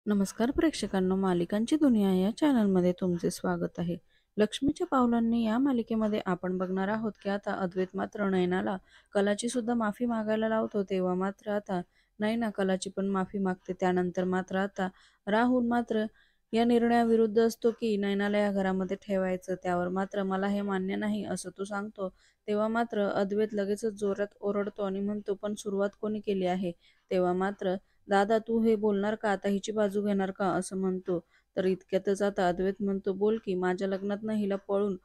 नमस्कार प्रेक्षकांनो, मालिकांची दुनिया या चॅनलमध्ये तुमचे स्वागत आहे. लक्ष्मीच्या पावलांनी या मालिकेमध्ये आपण बघणार आहोत की आता अद्वैत मात्र नयनाला कलाची सुद्धा माफी मागायला लावतो. तेव्हा मात्र आता नयना कलाची पण माफी मागते. त्यानंतर मात्र आता राहुल मात्र या निर्णयाविरुद्ध असतो की नयनाला या घरामध्ये ठेवायचं. त्यावर मात्र मला हे मान्य नाही असं तो सांगतो. तेव्हा मात्र अद्वैत लगेचच जोरात ओरडतो आणि म्हणतो, पण सुरुवात कोणी केली आहे? तेव्हा मात्र दादा तू हे बोलणार का? आता हिची बाजू घेणार का? असं म्हणतो. तर इतक्यातच आता अद्वैत म्हणतो, बोल की माझ्या लग्नातनं हिला पळून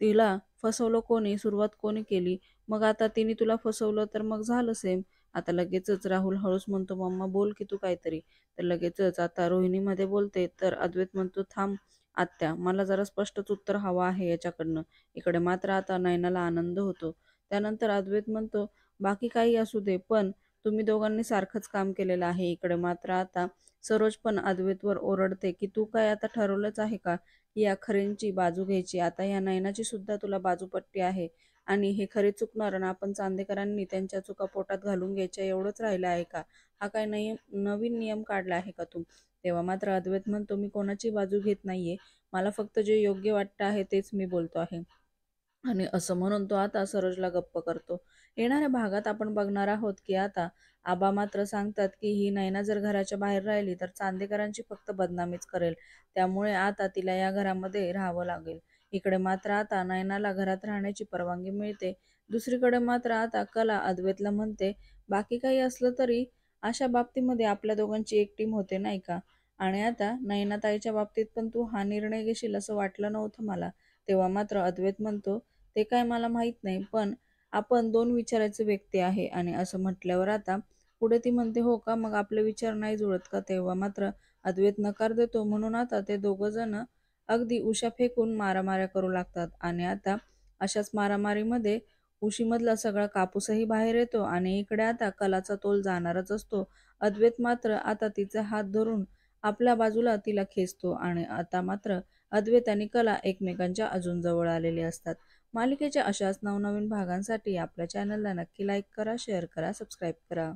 तिला फसवलं कोणी? सुरुवात कोणी केली? मग आता तिने तुला फसवलं तर मग झालं सेम. आता लगेचच राहुल हळूच म्हणतो, मम्मा बोल की तू काहीतरी. तर लगेचच आता रोहिणीमध्ये बोलते. तर अद्वैत म्हणतो, थांब आत्या, मला जरा स्पष्टच उत्तर हवं आहे याच्याकडनं. इकडे मात्र आता नयनाला आनंद होतो. त्यानंतर अद्वैत म्हणतो, बाकी काही असू दे, पण तुम्ही दोघांनी सारखंच काम केलेलं आहे. इकडे मात्र आता सरोज पण अद्वैतवर ओरडते की तू काय आता ठरवलंच आहे का की या खरेंची बाजू घ्यायची? आता या नयनाची सुद्धा तुला बाजूपट्टी आहे आणि हे खरे चुकणार आणि आपण चांदेकरांनी त्यांच्या चुका पोटात घालून घ्यायच्या एवढंच राहिलं आहे का? हा काय नवीन नियम काढला आहे का तू? तेव्हा मात्र अद्वैत म्हणतो, मी कोणाची बाजू घेत नाहीये, मला फक्त जे योग्य वाटतं आहे तेच मी बोलतो आहे. आणि असं म्हणून तो आता सरोजला गप्प करतो. येणाऱ्या भागात आपण बघणार आहोत की आता आबा मात्र सांगतात की ही नैना जर घराच्या बाहेर राहिली तर चांदेकरांची फक्त बदनामीच करेल. त्यामुळे आता तिला या घरामध्ये राहावं लागेल. इकडे मात्र आता नयनाला घरात राहण्याची परवानगी मिळते. दुसरीकडे मात्र आता कला अद्वैतला म्हणते, बाकी काही असलं तरी अशा बाबतीमध्ये आपल्या दोघांची एक टीम होते नाही का? आणि आता नयनाताईच्या बाबतीत पण तू हा निर्णय घेशील असं वाटलं नव्हतं मला. तेव्हा मात्र अद्वैत म्हणतो, ते काय मला माहीत नाही, पण आपण दोन विचाराचे व्यक्ती आहे. आणि असं म्हटल्यावर आता पुढे ती म्हणते, हो का? मग आपले विचार नाही जुळत का? तेव्हा मात्र अद्वैत नकार देतो. म्हणून आता ते दोघं जण अगदी उशा फेकून मारामाऱ्या करू लागतात. आणि आता अशाच मारामारीमध्ये उशीमधला सगळा कापूसही बाहेर येतो आणि इकडे आता कलाचा तोल जाणारच असतो. अद्वैत मात्र आता तिचा हात धरून आपल्या बाजूला तिला खेचतो आणि आता मात्र अद्वैत आणि कला एकमेकांच्या अजून जवळ आलेले असतात. मालिकेच्या अशाच नवनवीन भागांसाठी आपल्या चॅनलला नक्की लाईक करा, शेअर करा, सबस्क्राईब करा.